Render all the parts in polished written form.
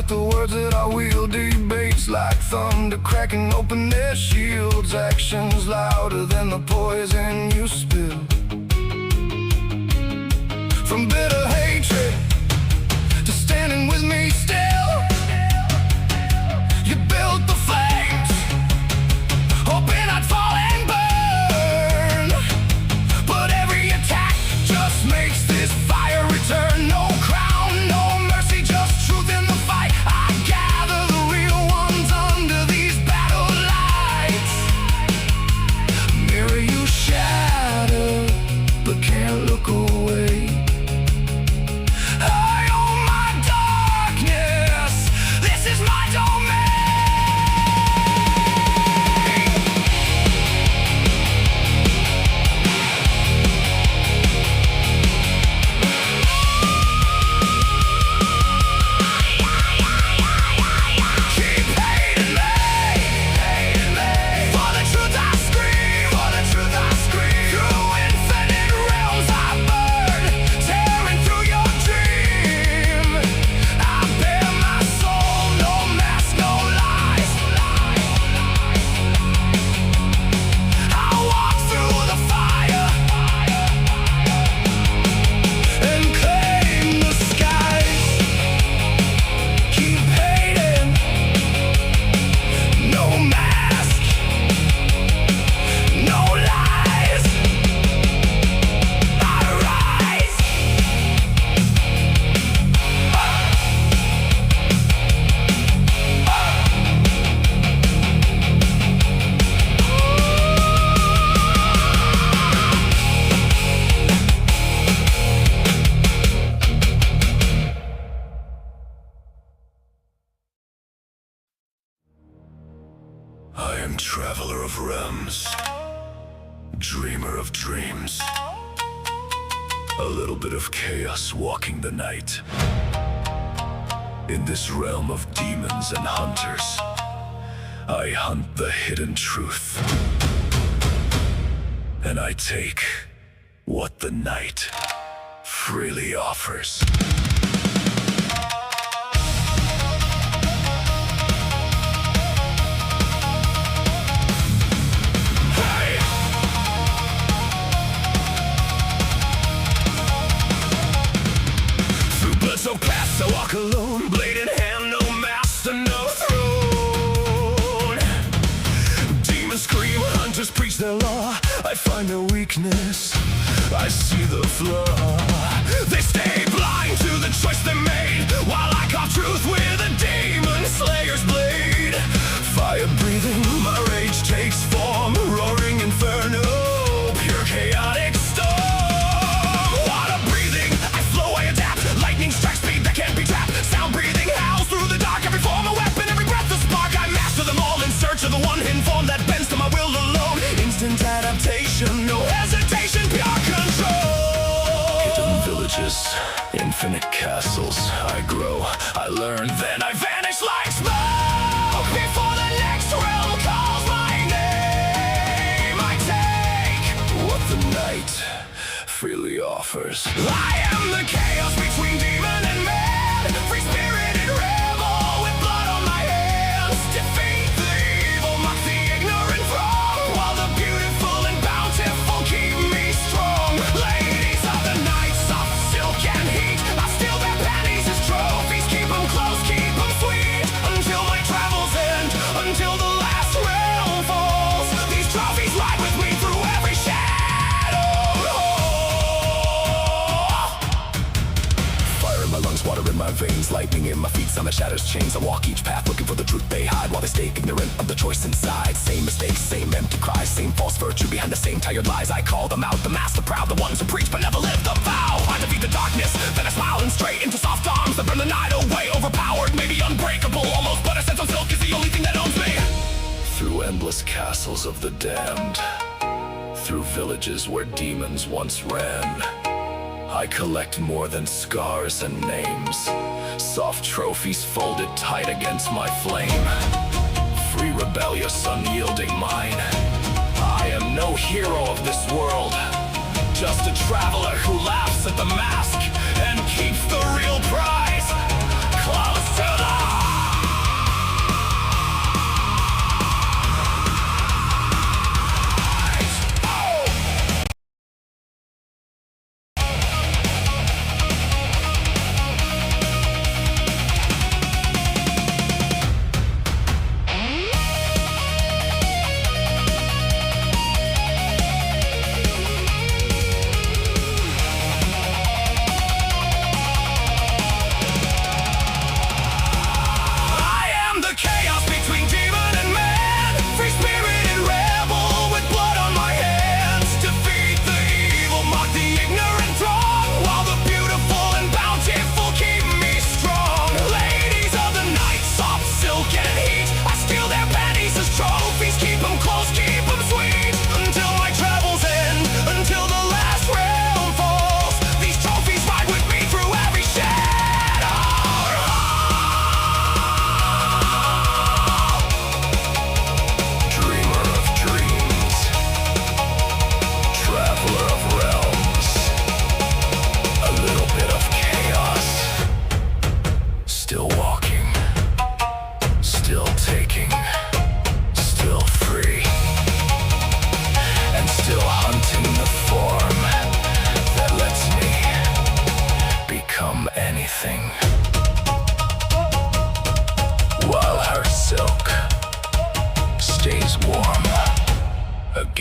with the words that I wield. Debates like thunder cracking open their shields. Actions louder than the poison you spill. From bitter hatred to standing with me still. You built the flames, hoping I'd fall and burn. But every attack just makes this fire return. No crown, no mercy, just truth in the fight. I gather the real ones under these battle lights. Mirror you shatter, but can't look away. I own my darkness, this is my domain. Keep hating me, for the truth I scream, for the truth I scream. Through infinite realms I burn, tearing through your dream. I bear my soul, no mask, no lies. I walk through the fire and claim the skies. Keep hating, no mask, no lies. I rise. I am traveler of realms, dreamer of dreams. A little bit of chaos walking the night. In this realm of demons and hunters, I hunt the hidden truth. And I take what the night freely offers. Hey! Through blood-soaked paths I walk alone, blade in hand, no master, no throne. Demons scream, hunters preach their law. I find no weakness, I see the flaw. They stay blind to the choice they made, while I carve truth with a demon slayer's blade. Fire breathing, my rage takes form, roaring inferno, pure chaotic storm. Water breathing, I flow, I adapt, lightning strikes speed that can't be tapped. Sound breathing howls through the dark, every form a weapon, every breath a spark. I master them all in search of the one hidden form that bends to my will alone. Instant adaptation, no hesitation, pure control. Hidden villages, infinite castles. I grow, I learn, then I vanish like smoke. Before the next realm calls my name, I take what the night freely offers. I am the chaos between demon and man, free-spirited rebel with blood on my hands. Defeat the evil, mock the ignorant wrong, while the beautiful and bountiful keep me strong. Ladies of the night, soft silk and heat, I steal their panties as trophies. Keep them close, keep them sweet, until my travels end, until the last realm falls. These trophies ride with me through every shadow. Fire in my lungs, water in my veins, lightning in my feet, sound the shatters chains. I walk each path looking for the truth they hide, while they stay ignorant of the choice inside. Same mistakes, same empty cries, same false virtue behind the same tired lies. I call them out, the master proud, the ones who preach but never live the vow. I defeat the darkness, then I smile and straight into soft arms that burn the night away. Overpowered, maybe unbreakable, almost, but a sense of silk is the only thing that owns me. Through endless castles of the damned, through villages where demons once ran, I collect more than scars and names, soft trophies folded tight against my flame. Free, rebellious, unyielding mind, I am no hero of this world, just a traveler who laughs at the mask and keeps the real prize close to the heart.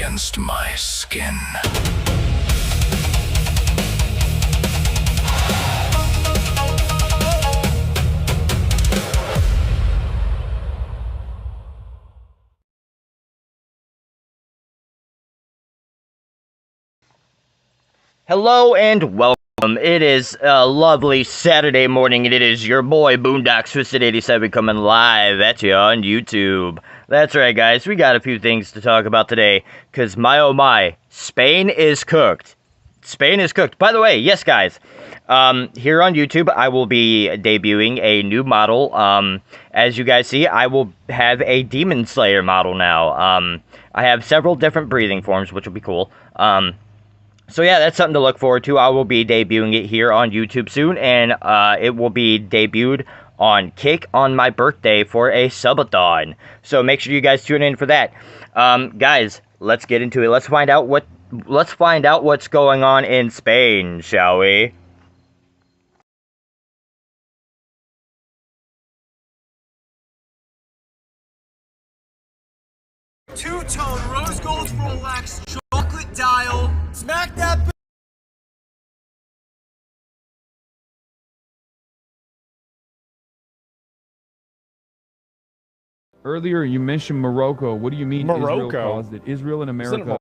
against my skin. Hello and welcome. It is a lovely Saturday morning, and it is your boy Boondocks Twisted87 coming live at you on YouTube. That's right, guys. We got a few things to talk about today, because my oh my, Spain is cooked. Spain is cooked. By the way, yes, guys. Here on YouTube, I will be debuting a new model. As you guys see, I will have a Demon Slayer model now. I have several different breathing forms, which will be cool. So yeah, that's something to look forward to. I will be debuting it here on YouTube soon, and it will be debuted on Kick on my birthday for a subathon. So make sure you guys tune in for that. Guys, let's get into it. Let's find out what's going on in Spain, shall we? Two-tone rose gold Rolex, chocolate dial. Smack that. Earlier, you mentioned Morocco. What do you mean Morocco? Israel caused it? Israel and America.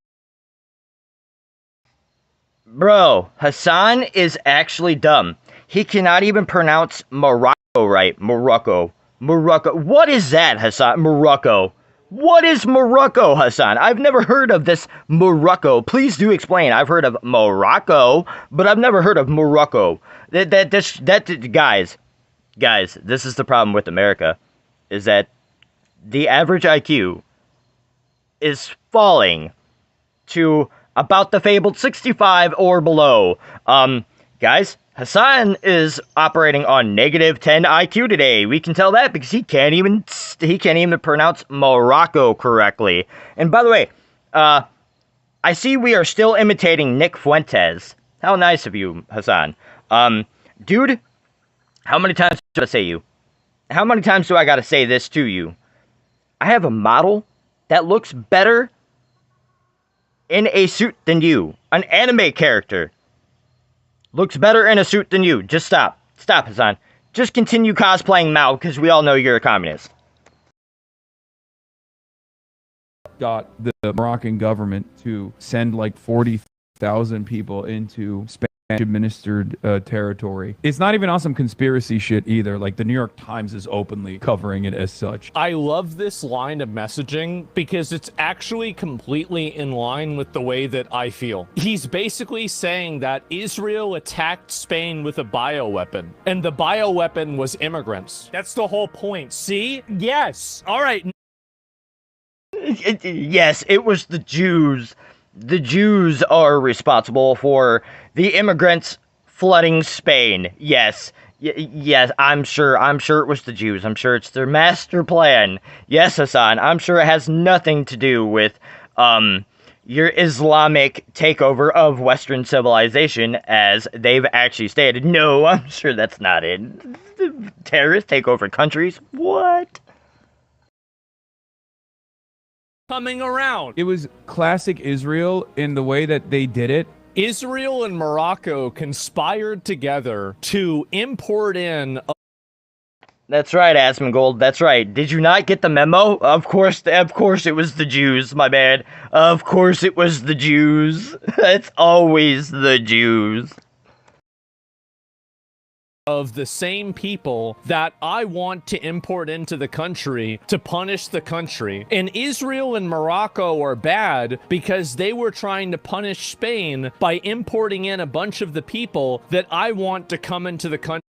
Bro, Hassan is actually dumb. He cannot even pronounce Morocco right. Morocco. What is that, Hassan? Morocco. What is Morocco, Hassan? I've never heard of this Morocco. Please do explain. I've heard of Morocco, but I've never heard of Morocco. Guys, this is the problem with America, is that the average IQ is falling to about the fabled 65 or below. Guys, Hassan is operating on negative 10 IQ today. We can tell that because he can't even pronounce Morocco correctly. And by the way, I see we are still imitating Nick Fuentes. How nice of you, Hassan. Dude, how many times do I say you? How many times do I gotta say this to you? I have a model that looks better in a suit than you. An anime character looks better in a suit than you. Just stop. Stop, Hassan. Just continue cosplaying Mao, because we all know you're a communist. Got the Moroccan government to send like 40,000 people into Spanish-administered territory. It's not even on some conspiracy shit either. Like, the New York Times is openly covering it as such. I love this line of messaging because it's actually completely in line with the way that I feel. He's basically saying that Israel attacked Spain with a bioweapon, and the bioweapon was immigrants. That's the whole point. See? Yes. All right. Yes, it was the Jews. The Jews are responsible for the immigrants flooding Spain. Yes. Yes, I'm sure it was the Jews. I'm sure it's their master plan. Yes, Hassan, I'm sure it has nothing to do with, your Islamic takeover of Western civilization, as they've actually stated. No, I'm sure that's not it. Terrorists take over countries? What? Coming around. It was classic Israel in the way that they did it. Israel and Morocco conspired together to import in. That's right, Asmongold. That's right. Did you not get the memo? Of course it was the Jews, my bad. Of course it was the Jews. It's always the Jews. Of the same people that I want to import into the country to punish the country. And Israel and Morocco are bad because they were trying to punish Spain by importing in a bunch of the people that I want to come into the country.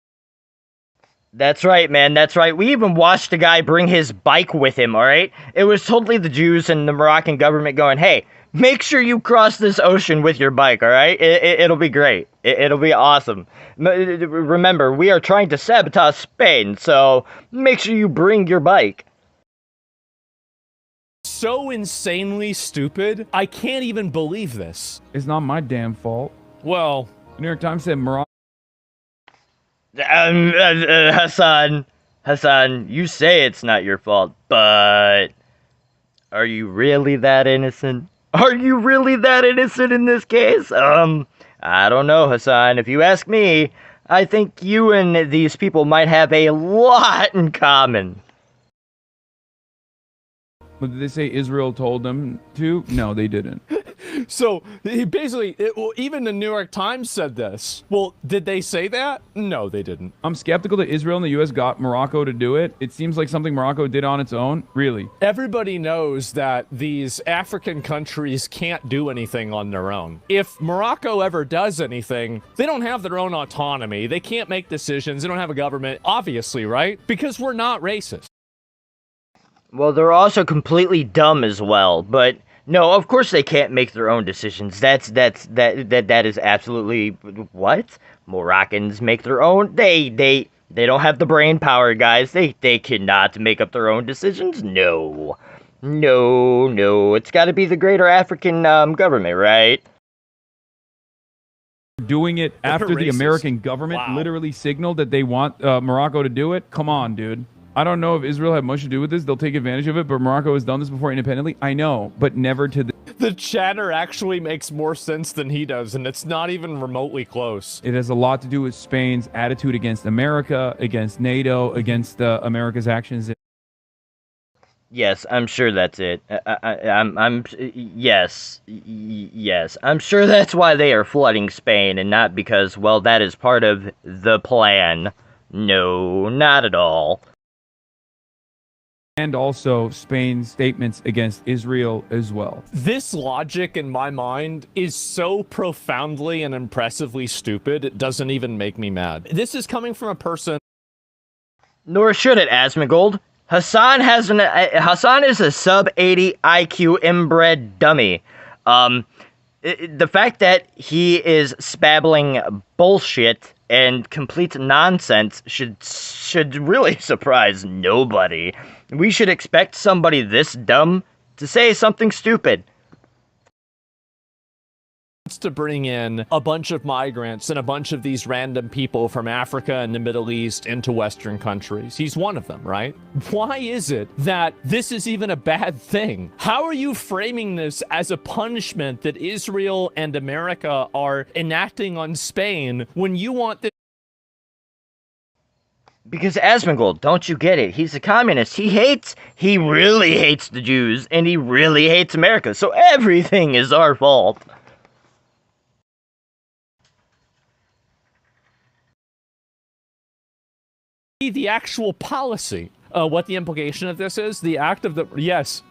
That's right, man. That's right. We even watched a guy bring his bike with him, alright? It was totally the Jews and the Moroccan government going, hey, make sure you cross this ocean with your bike, alright? It'll be great. It'll be awesome. Remember, we are trying to sabotage Spain, so make sure you bring your bike. So insanely stupid, I can't even believe this. It's not my damn fault. Well, The New York Times said Morocco. Hassan, you say it's not your fault, but are you really that innocent? Are you really that innocent in this case? I don't know, Hassan. If you ask me, I think you and these people might have a lot in common. But did they say Israel told them to? No, they didn't. So he basically, even the New York Times said this. Well, did they say that? No, they didn't. I'm skeptical that Israel and the U.S. got Morocco to do it. It seems like something Morocco did on its own. Really. Everybody knows that these African countries can't do anything on their own. If Morocco ever does anything, they don't have their own autonomy. They can't make decisions. They don't have a government, obviously, right? Because we're not racist. Well, they're also completely dumb as well, but no, of course they can't make their own decisions. That is absolutely what? Moroccans make their own. They don't have the brain power, guys. They cannot make up their own decisions. No. It's got to be the greater African government, right? Doing it after the racist. American government literally signaled that they want Morocco to do it. Come on, dude. I don't know if Israel had much to do with this. They'll take advantage of it, but Morocco has done this before independently. I know, but never to the... The chatter actually makes more sense than he does, and it's not even remotely close. It has a lot to do with Spain's attitude against America, against NATO, against America's actions. Yes, I'm sure that's it. Yes. I'm sure that's why they are flooding Spain, and not because, well, that is part of the plan. No, not at all. And also Spain's statements against Israel as well. This logic in my mind is so profoundly and impressively stupid, it doesn't even make me mad. This is coming from a person... Nor should it, Asmongold. Hassan is a sub-80 IQ inbred dummy. The fact that he is spabbling bullshit and complete nonsense should really surprise nobody. We should expect somebody this dumb to say something stupid. To bring in a bunch of migrants and a bunch of these random people from Africa and the Middle East into Western countries. He's one of them, right? Why is it that this is even a bad thing? How are you framing this as a punishment that Israel and America are enacting on Spain when you want this? Because Asmongold, don't you get it? He's a communist. He really hates the Jews, and he really hates America, so everything is our fault. The actual policy. What the implication of this is? The act of the... Yes.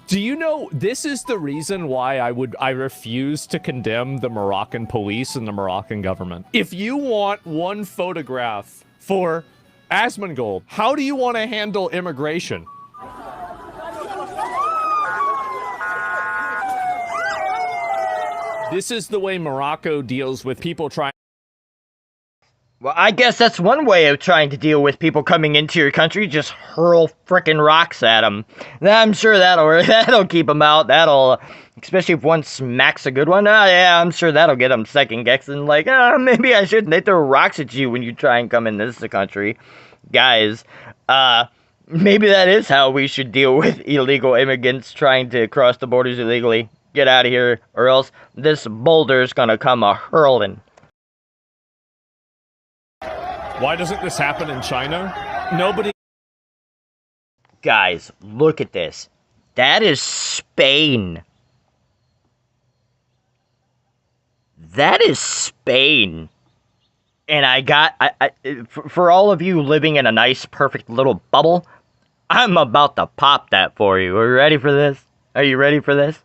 Do you know, this is the reason why I refuse to condemn the Moroccan police and the Moroccan government. If you want one photograph for Asmongold, how do you want to handle immigration? This is the way Morocco deals with people trying... Well, I guess that's one way of trying to deal with people coming into your country. Just hurl frickin' rocks at them. I'm sure that'll keep them out. That'll, especially if one smacks a good one. Yeah, I'm sure that'll get them second guessing. Like, maybe I shouldn't. They throw rocks at you when you try and come in this country, guys. Maybe that is how we should deal with illegal immigrants trying to cross the borders illegally. Get out of here, or else this boulder's gonna come a-hurling. Why doesn't this happen in China? Nobody... Guys, look at this. That is Spain. That is Spain. And for all of you living in a nice, perfect little bubble, I'm about to pop that for you. Are you ready for this? Are you ready for this?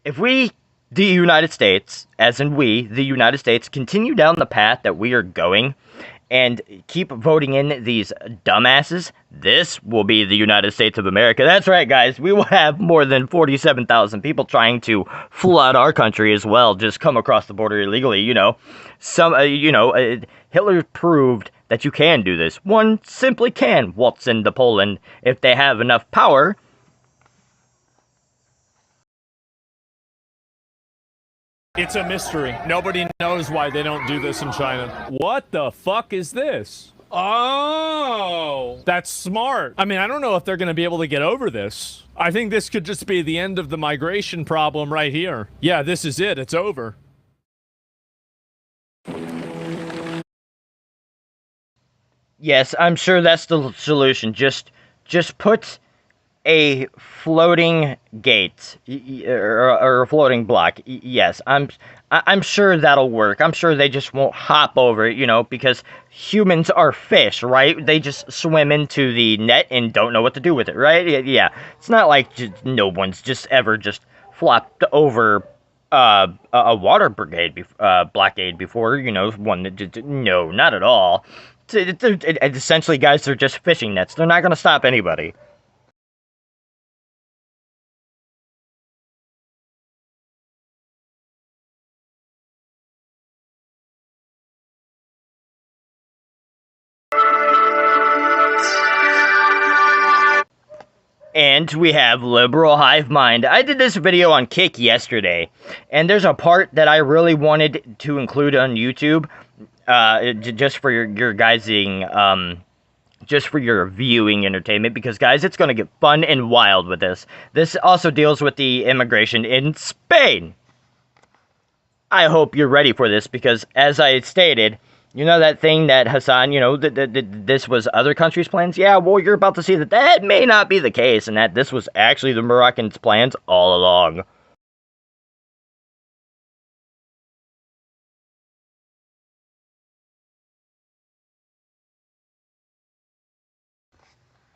If we, the United States, as in we, the United States, continue down the path that we are going, and keep voting in these dumbasses, this will be the United States of America. That's right, guys. We will have more than 47,000 people trying to flood our country as well, just come across the border illegally, Hitler proved that you can do this. One simply can waltz into Poland if they have enough power. It's a mystery. Nobody knows why they don't do this in China. What the fuck is this? Oh! That's smart. I mean, I don't know if they're going to be able to get over this. I think this could just be the end of the migration problem right here. Yeah, this is it. It's over. Yes, I'm sure that's the solution. Just put a floating gate or a floating block. Yes, I'm sure that'll work. I'm sure they just won't hop over it, you know, because humans are fish, right? They just swim into the net and don't know what to do with it, right? Yeah, it's not like no one's just ever just flopped over a water brigade blockade before, you know, one that no, not at all. Essentially, guys, they're just fishing nets. They're not going to stop anybody. And we have Liberal Hive Mind. I did this video on Kick yesterday, and there's a part that I really wanted to include on YouTube, just for your guys' just for your viewing entertainment, because guys, it's gonna get fun and wild with this. This also deals with the immigration in Spain. I hope you're ready for this, because as I stated, you know that thing that Hassan, you know, this was other countries' plans? Yeah, well, you're about to see that may not be the case, and that this was actually the Moroccans' plans all along.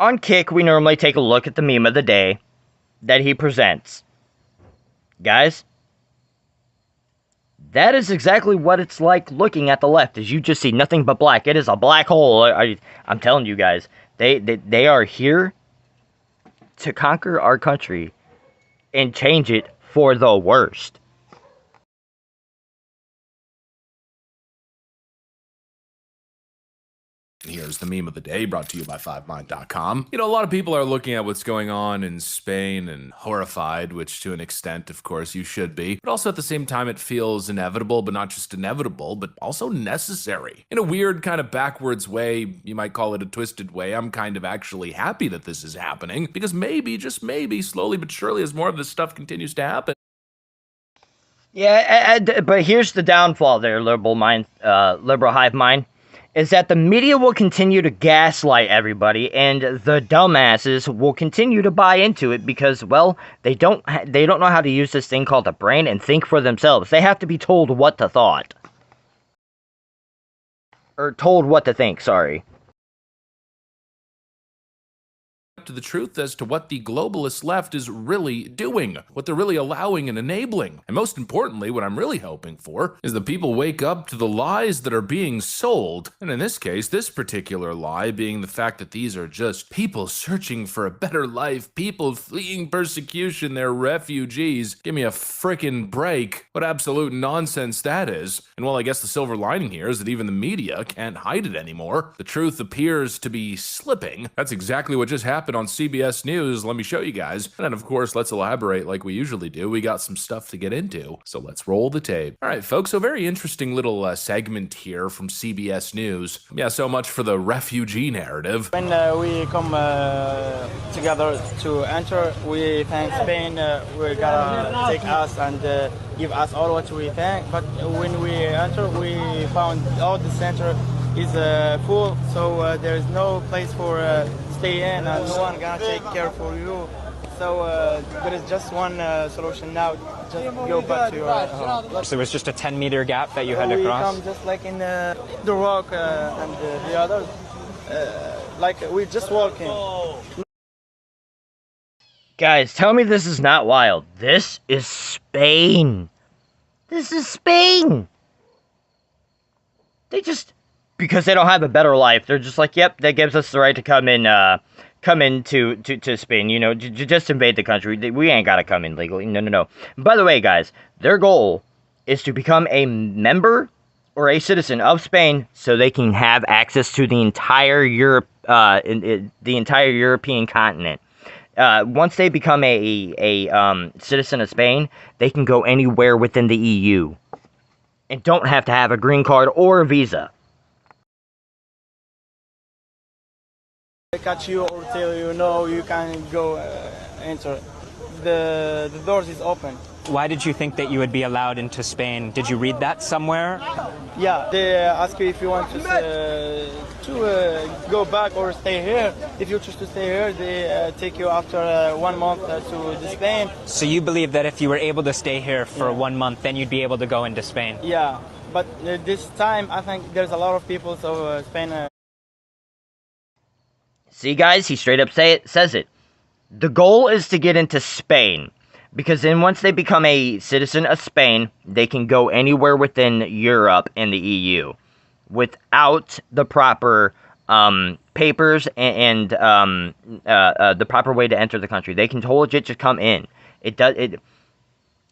On Kick, we normally take a look at the meme of the day that he presents. Guys, that is exactly what it's like looking at the left, as you just see nothing but black. It is a black hole. I'm telling you guys, they are here to conquer our country and change it for the worst. Here's the meme of the day, brought to you by 5mind.com. You know, a lot of people are looking at what's going on in Spain and horrified, which to an extent, of course, you should be. But also at the same time, it feels inevitable, but not just inevitable, but also necessary. In a weird kind of backwards way, you might call it a twisted way, I'm kind of actually happy that this is happening, because maybe, just maybe, slowly but surely, as more of this stuff continues to happen. Yeah, but here's the downfall there, Liberal Hive Mind. Is that the media will continue to gaslight everybody, and the dumbasses will continue to buy into it because, well, they don't know how to use this thing called a brain and think for themselves. They have to be told what to thought. Or told what to think, sorry. To the truth as to what the globalist left is really doing, what they're really allowing and enabling. And most importantly, what I'm really hoping for is that people wake up to the lies that are being sold. And in this case, this particular lie being the fact that these are just people searching for a better life, people fleeing persecution, they're refugees. Give me a frickin' break. What absolute nonsense that is. And well, I guess the silver lining here is that even the media can't hide it anymore. The truth appears to be slipping. That's exactly what just happened on CBS News. Let me show you guys. And then, of course, let's elaborate like we usually do. We got some stuff to get into, so let's roll the tape. All right, folks, so very interesting little segment here from CBS News. Yeah, so much for the refugee narrative. When we come together to enter, we thank Spain. We're gonna take us and give us all what we think. But when we enter, we found all the center is full, so there is no place for stay in, and no one gonna take care for you. So there is just one solution now. Just go back to your home. So it was just a 10-meter gap that you had to cross? We come just like in the rock and the others. Like we're just walking. Guys, tell me this is not wild. This is Spain. This is Spain. They just, because they don't have a better life, they're just like, yep, that gives us the right to come into Spain, you know, just invade the country. We ain't gotta come in legally. No. By the way, guys, their goal is to become a member or a citizen of Spain so they can have access to the entire the entire European continent. Once they become a citizen of Spain, they can go anywhere within the EU and don't have to have a green card or a visa. They catch you or tell you no, you can go enter. The doors is open. Why did you think that you would be allowed into Spain? Did you read that somewhere? Yeah, they ask you if you want to go back or stay here. If you choose to stay here, they take you after 1 month to Spain. So you believe that if you were able to stay here for 1 month, then you'd be able to go into Spain? Yeah, but this time I think there's a lot of people, so Spain. See, guys, he straight up says it. The goal is to get into Spain, because then once they become a citizen of Spain, they can go anywhere within Europe and the EU without the proper papers and the proper way to enter the country. They can totally just come in.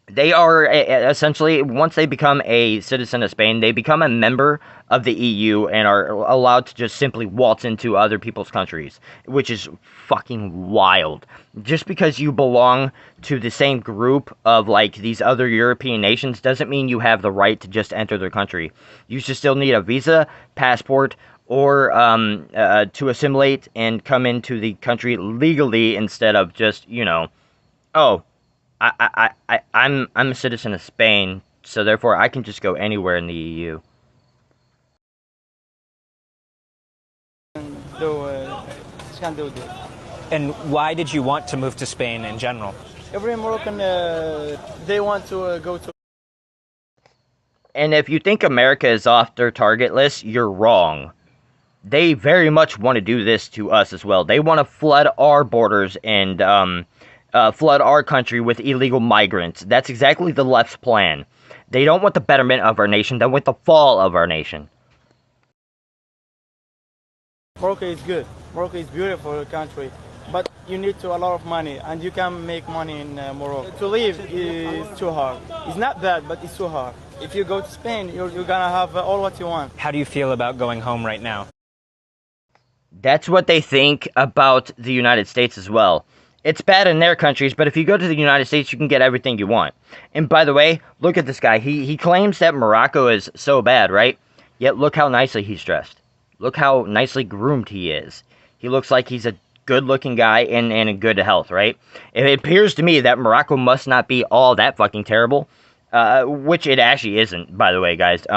They are essentially, once they become a citizen of Spain, they become a member of the EU and are allowed to just simply waltz into other people's countries, which is fucking wild. Just because you belong to the same group of, like, these other European nations doesn't mean you have the right to just enter their country. You should still need a visa, passport, or to assimilate and come into the country legally instead of just, you know, oh, I'm a citizen of Spain, so therefore I can just go anywhere in the EU. Can do this. And why did you want to move to Spain in general? Every Moroccan, they want to go to. And if you think America is off their target list, you're wrong. They very much want to do this to us as well. They want to flood our borders and flood our country with illegal migrants. That's exactly the left's plan. They don't want the betterment of our nation. They want the fall of our nation. Morocco is good. Morocco is beautiful country, but you need a lot of money, and you can make money in Morocco. To live is too hard. It's not bad, but it's too hard. If you go to Spain, you're gonna have all what you want. How do you feel about going home right now? That's what they think about the United States as well. It's bad in their countries, but if you go to the United States, you can get everything you want. And by the way, look at this guy. He claims that Morocco is so bad, right? Yet look how nicely he's dressed. Look how nicely groomed he is. He looks like he's a good-looking guy and in good health, right? It appears to me that Morocco must not be all that fucking terrible, which it actually isn't, by the way, guys.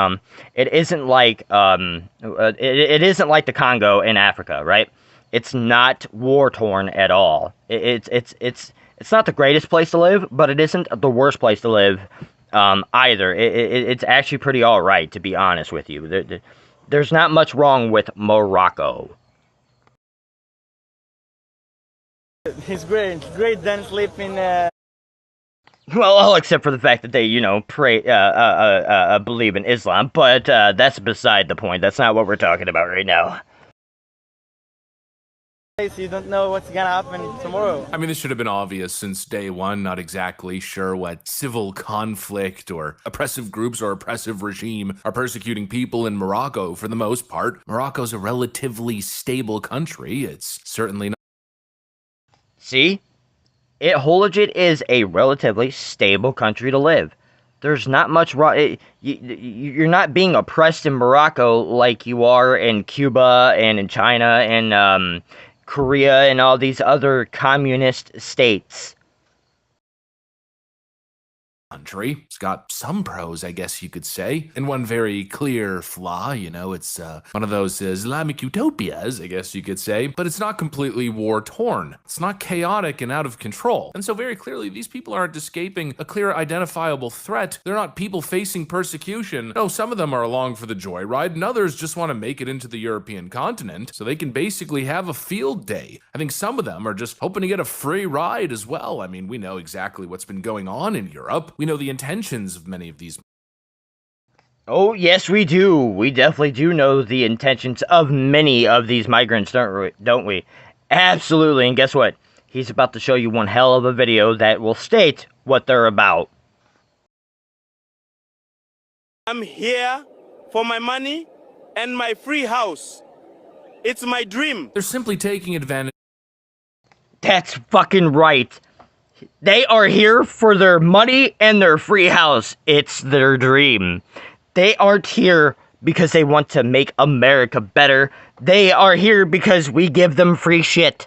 It isn't like it isn't like the Congo in Africa, right? It's not war-torn at all. It's not the greatest place to live, but it isn't the worst place to live either. It's actually pretty all right, to be honest with you. There's not much wrong with Morocco. It's great. Great than sleeping. Well, all except for the fact that they, you know, pray, believe in Islam, but that's beside the point. That's not what we're talking about right now. You don't know what's gonna happen tomorrow. I mean, this should have been obvious since day one. Not exactly sure what civil conflict or oppressive groups or oppressive regime are persecuting people in Morocco for the most part. Morocco's a relatively stable country. It's certainly not. See? Legit is a relatively stable country to live. There's not much wrong. You're not being oppressed in Morocco like you are in Cuba and in China and Korea and all these other communist states. Country. It's got some pros, I guess you could say, and one very clear flaw. You know, it's one of those Islamic utopias, I guess you could say, but it's not completely war-torn. It's not chaotic and out of control. And so very clearly, these people aren't escaping a clear identifiable threat. They're not people facing persecution. No, some of them are along for the joyride, and others just want to make it into the European continent so they can basically have a field day. I think some of them are just hoping to get a free ride as well. I mean, we know exactly what's been going on in Europe. We know the intentions of many of these. Oh, yes, we do. We definitely do know the intentions of many of these migrants, don't we? Absolutely. And guess what? He's about to show you one hell of a video that will state what they're about. I'm here for my money and my free house. It's my dream. They're simply taking advantage. That's fucking right. They are here for their money and their free house. It's their dream. They aren't here because they want to make America better. They are here because we give them free shit.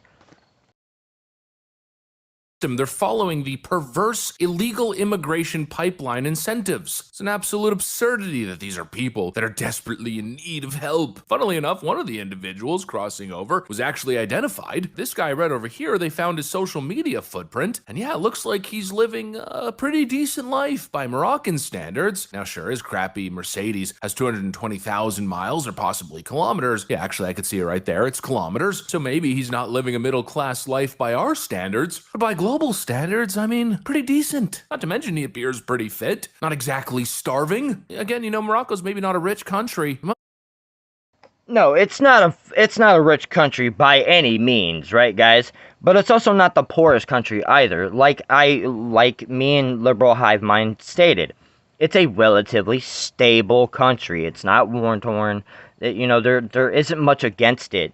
They're following the perverse illegal immigration pipeline incentives. It's an absolute absurdity that these are people that are desperately in need of help. Funnily enough, one of the individuals crossing over was actually identified. This guy right over here, they found his social media footprint, and yeah, it looks like he's living a pretty decent life by Moroccan standards. Now sure, his crappy Mercedes has 220,000 miles or possibly kilometers. Yeah, actually I could see it right there, it's kilometers. So maybe he's not living a middle-class life by our standards, but by global standards, I mean, pretty decent. Not to mention he appears pretty fit, not exactly starving. Again, you know, Morocco's maybe not a rich country. No, it's not a rich country by any means, right, guys? But it's also not the poorest country either. Like me and Liberal Hive Mind stated, it's a relatively stable country. It's not war-torn. You know, there isn't much against it.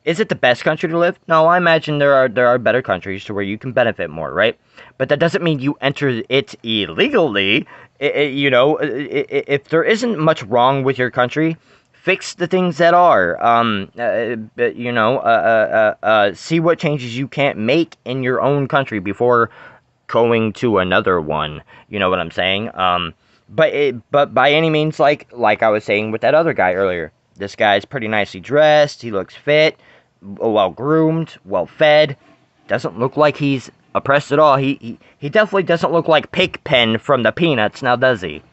Is it the best country to live? No, I imagine there are better countries to where you can benefit more, right? But that doesn't mean you enter it illegally. You know, if there isn't much wrong with your country, fix the things that are. You know, see what changes you can't make in your own country before going to another one. You know what I'm saying? But by any means, like I was saying with that other guy earlier, this guy's pretty nicely dressed. He looks fit, well groomed, well fed. Doesn't look like he's oppressed at all. He definitely doesn't look like Pigpen from the Peanuts, now does he?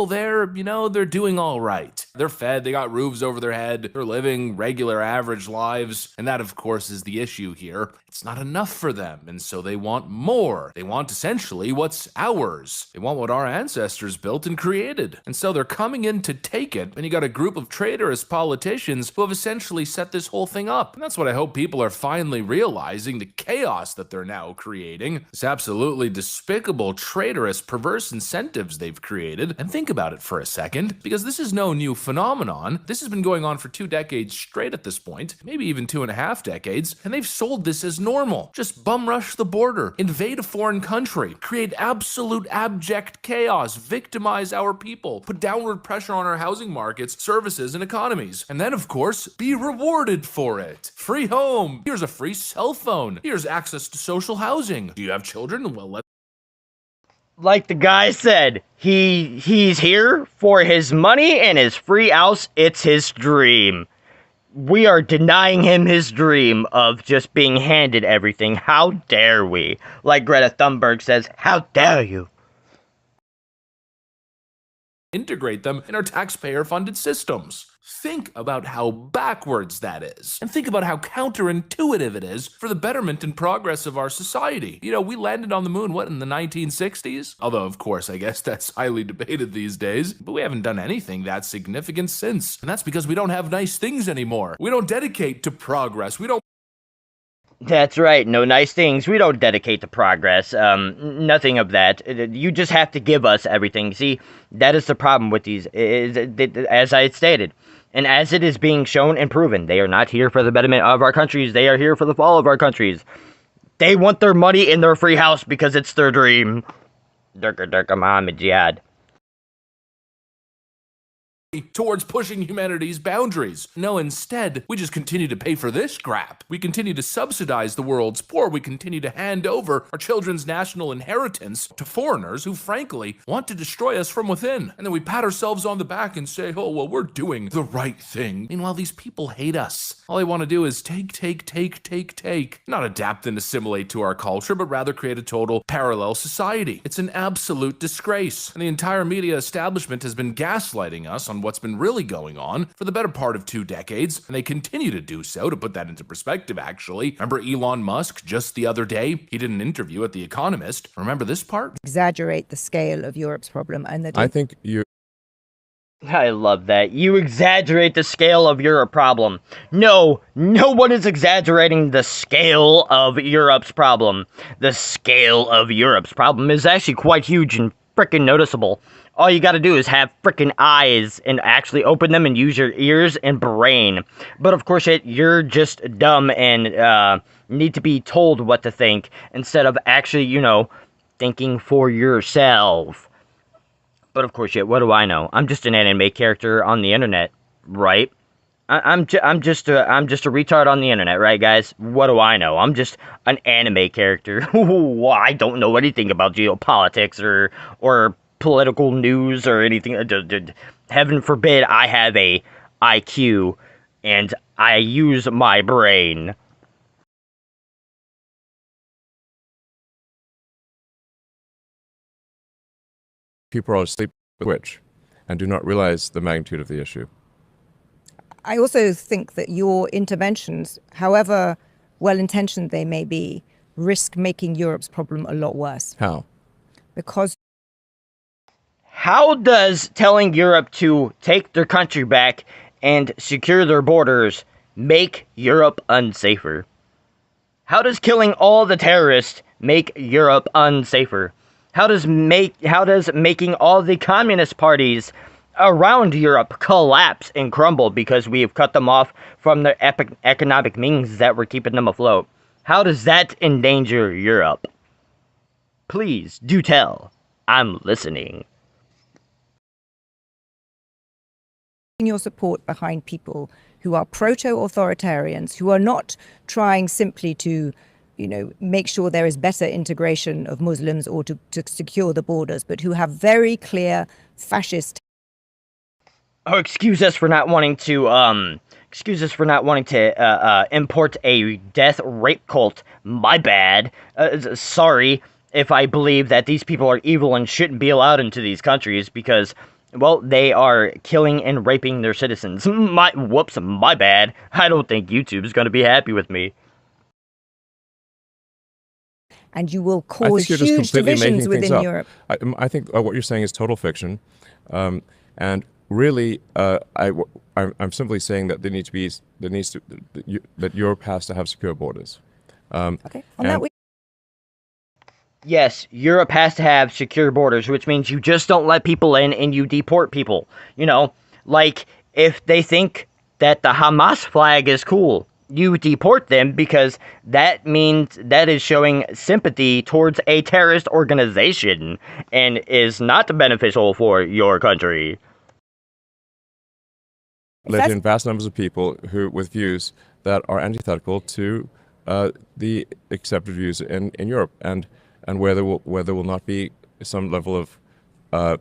They're, you know, they're doing all right. They're fed, they got roofs over their head, they're living regular average lives, and that of course is the issue here. It's not enough for them, and so they want more. They want essentially what's ours. They want what our ancestors built and created. And so they're coming in to take it, and you got a group of traitorous politicians who have essentially set this whole thing up. And that's what I hope people are finally realizing, the chaos that they're now creating. This absolutely despicable, traitorous, perverse incentives they've created. And think about it for a second, because this is no new phenomenon. This has been going on for 2 decades straight at this point, maybe even 2.5 decades, and they've sold this as normal. Just bum rush the border, invade a foreign country, create absolute abject chaos, victimize our people, put downward pressure on our housing markets, services, and economies, and then of course, be rewarded for it. Free home, here's a free cell phone, here's access to social housing. Do you have children? Well, Like the guy said, he's here for his money and his free house. It's his dream. We are denying him his dream of just being handed everything. How dare we? Like Greta Thunberg says, how dare you? Integrate them in our taxpayer-funded systems. Think about how backwards that is. And think about how counterintuitive it is for the betterment and progress of our society. You know, we landed on the moon, what, in the 1960s? Although, of course, I guess that's highly debated these days. But we haven't done anything that significant since. And that's because we don't have nice things anymore. We don't dedicate to progress. We don't. That's right, no nice things. We don't dedicate to progress. Nothing of that. You just have to give us everything. See, that is the problem with these, as I had stated. And as it is being shown and proven, they are not here for the betterment of our countries. They are here for the fall of our countries. They want their money in their free house because it's their dream. Durka Durka Muhammad Jihad. Towards pushing humanity's boundaries. No, instead, we just continue to pay for this crap. We continue to subsidize the world's poor. We continue to hand over our children's national inheritance to foreigners who, frankly, want to destroy us from within. And then we pat ourselves on the back and say, oh, well, we're doing the right thing. Meanwhile, these people hate us. All they want to do is take. Not adapt and assimilate to our culture, but rather create a total parallel society. It's an absolute disgrace. And the entire media establishment has been gaslighting us on what's been really going on for the better part of 2 decades, and they continue to do so. To put that into perspective, actually, remember Elon Musk just the other day? He did an interview at The Economist. Remember this part? Exaggerate the scale of Europe's problem, and that I think you. I love that. You exaggerate the scale of Europe problem. No one is exaggerating the scale of Europe's problem. The scale of Europe's problem is actually quite huge and freaking noticeable. All you gotta do is have freaking eyes and actually open them and use your ears and brain. But of course, you're just dumb and need to be told what to think instead of actually, you know, thinking for yourself. But of course, what do I know? I'm just an anime character on the internet, right? I'm just a retard on the internet, right, guys? What do I know? I'm just an anime character. I don't know anything about geopolitics or political news or anything. Heaven forbid I have a IQ and I use my brain. People are asleep at Twitch and do not realize the magnitude of the issue. I also think that your interventions, however well-intentioned they may be, risk making Europe's problem a lot worse. How? Because how does telling Europe to take their country back and secure their borders make Europe unsafer? How does killing all the terrorists make Europe unsafer? How does making all the communist parties around Europe collapse and crumble because we have cut them off from the economic means that were keeping them afloat? How does that endanger Europe? Please do tell. I'm listening. your support behind people who are proto-authoritarians, who are not trying simply to, make sure there is better integration of Muslims or to secure the borders, but who have very clear fascist. Oh, excuse us for not wanting to import a death rape cult. My bad. Sorry if I believe that these people are evil and shouldn't be allowed into these countries because, well, they are killing and raping their citizens. My bad. I don't think YouTube's going to be happy with me. And you will cause huge divisions within Europe. I think what you're saying is total fiction, and really, I'm simply saying that that Europe has to have secure borders. Okay. On that, yes, Europe has to have secure borders, which means you just don't let people in and you deport people. Like if they think that the Hamas flag is cool, you deport them because that means that is showing sympathy towards a terrorist organization and is not beneficial for your country. Let in vast numbers of people with views that are antithetical to the accepted views in Europe, and where there will not be some level of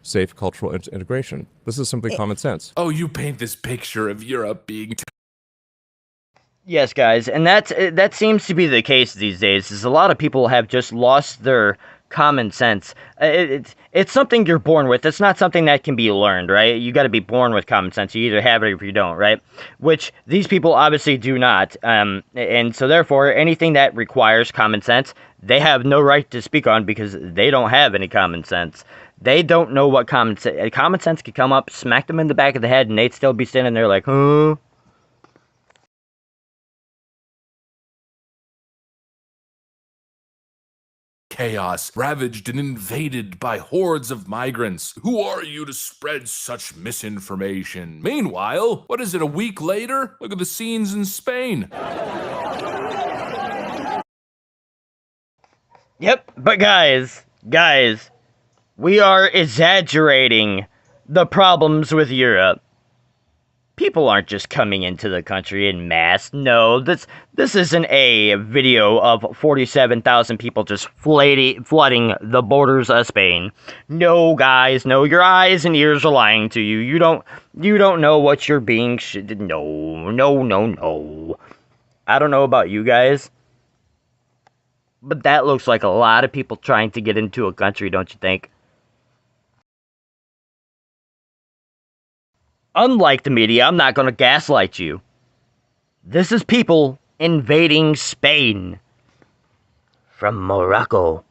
safe cultural integration. This is simply common sense. Oh, you paint this picture of Europe being... Yes, guys, and that seems to be the case these days, is a lot of people have just lost their common sense. It's something you're born with. It's not something that can be learned, right? You got to be born with common sense. You either have it or you don't, right? Which these people obviously do not. And so therefore, anything that requires common sense, they have no right to speak on because they don't have any common sense. They don't know what common sense could come up, smack them in the back of the head, and they'd still be standing there like, huh? Chaos, ravaged and invaded by hordes of migrants. Who are you to spread such misinformation? Meanwhile, what is it, a week later? Look at the scenes in Spain. Yep, but guys, we are exaggerating the problems with Europe. People aren't just coming into the country in mass. No, this isn't a video of 47,000 people just flooding the borders of Spain. No, guys, no, your eyes and ears are lying to you. You don't know what you're being No. I don't know about you guys, but that looks like a lot of people trying to get into a country, don't you think? Unlike the media, I'm not going to gaslight you. This is people invading Spain from Morocco.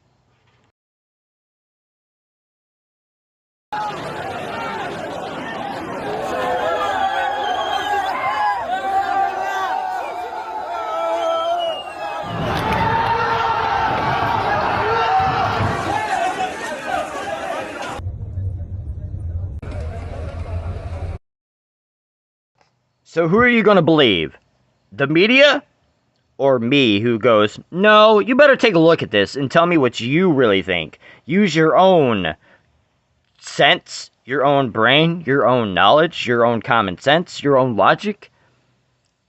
So who are you going to believe? The media? Or me, who goes, no, you better take a look at this and tell me what you really think. Use your own sense, your own brain, your own knowledge, your own common sense, your own logic,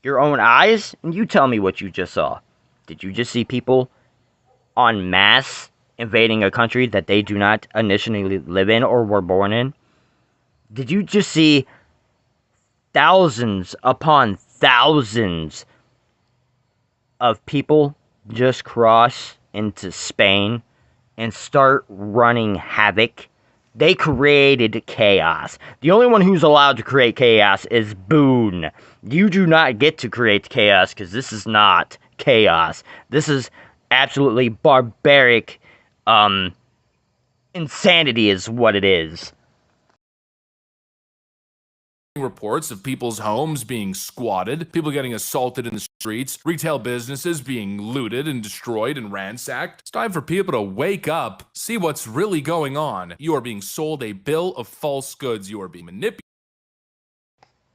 your own eyes, and you tell me what you just saw. Did you just see people en masse invading a country that they do not initially live in or were born in? Did you just see thousands upon thousands of people just cross into Spain and start running havoc? They created chaos. The only one who's allowed to create chaos is Boone. You do not get to create chaos because this is not chaos. This is absolutely barbaric insanity is what it is. Reports of people's homes being squatted, people getting assaulted in the streets, retail businesses being looted and destroyed and ransacked. It's time for people to wake up, see what's really going on. You are being sold a bill of false goods. You are being manipulated.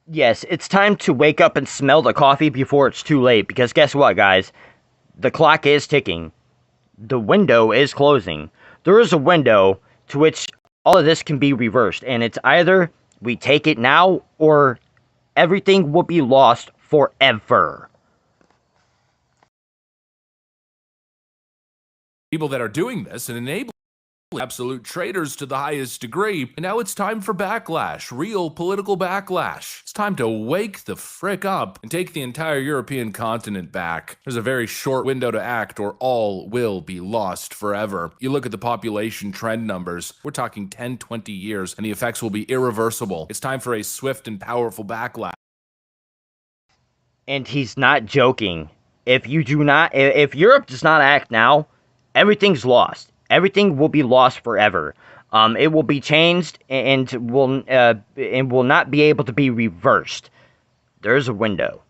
Yes, it's time to wake up and smell the coffee before it's too late, because guess what, guys? The clock is ticking. The window is closing. There is a window to which all of this can be reversed, and it's either we take it now, or everything will be lost forever. People that are doing this and enabling absolute traitors to the highest degree. And now it's time for backlash, real political backlash. It's time to wake the frick up and take the entire European continent back. There's a very short window to act or all will be lost forever. You look at the population trend numbers, we're talking 10, 20 years, and the effects will be irreversible. It's time for a swift and powerful backlash. And he's not joking. If Europe does not act now, everything's lost. Everything will be lost forever. It will be changed and will not be able to be reversed. There's a window.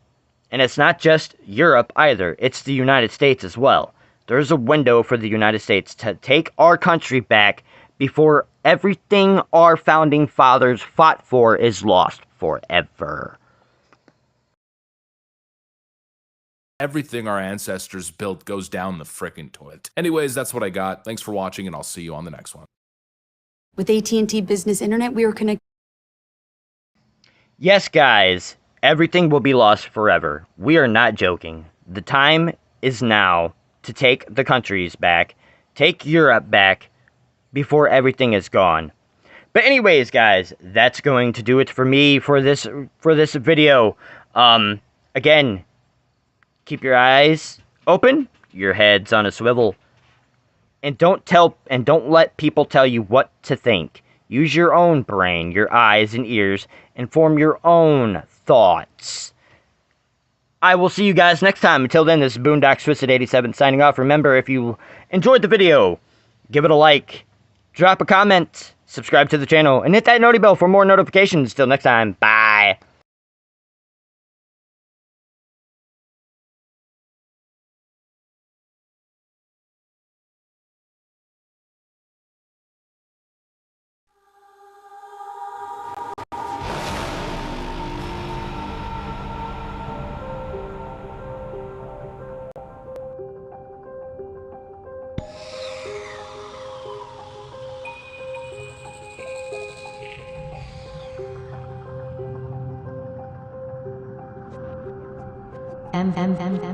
And it's not just Europe either. It's the United States as well. There's a window for the United States to take our country back before everything our founding fathers fought for is lost forever. Everything our ancestors built goes down the frickin' toilet. Anyways, that's what I got. Thanks for watching, and I'll see you on the next one. With AT&T Business Internet, we were connected. Yes, guys, everything will be lost forever. We are not joking. The time is now to take the countries back, take Europe back, before everything is gone. But anyways, guys, that's going to do it for me for this video. Again, keep your eyes open, your heads on a swivel, and don't let people tell you what to think. Use your own brain, your eyes and ears, and form your own thoughts. I will see you guys next time. Until then, this is Boondock Twisted87 signing off. Remember, if you enjoyed the video, give it a like, drop a comment, subscribe to the channel, and hit that noti bell for more notifications. Till next time, bye.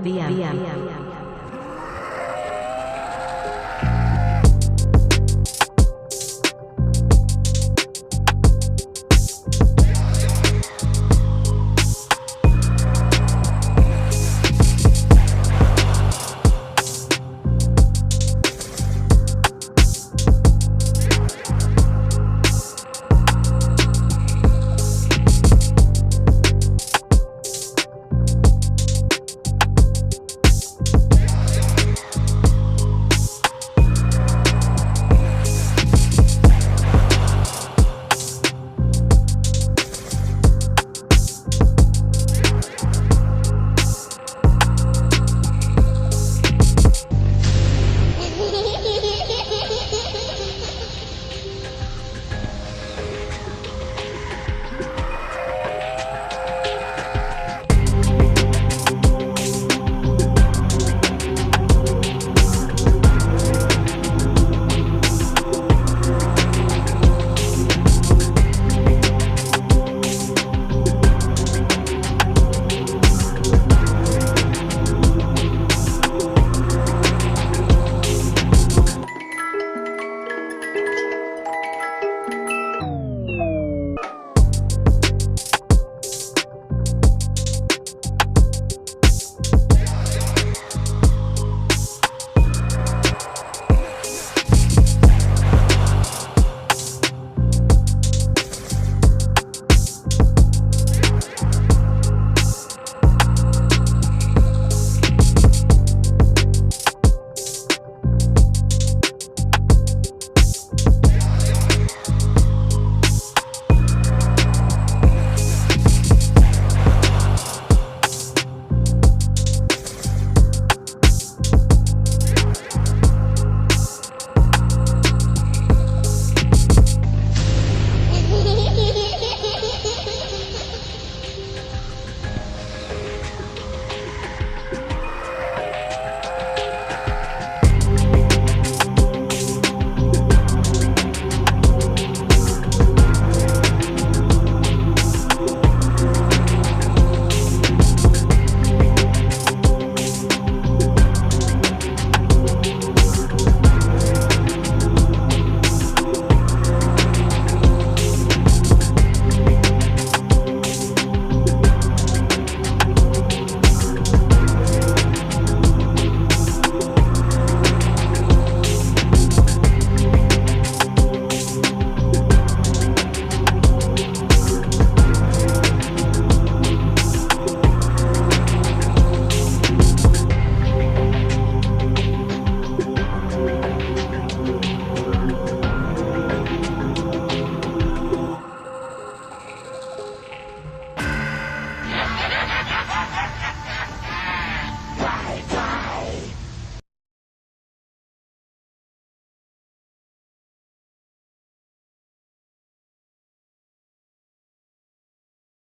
VM.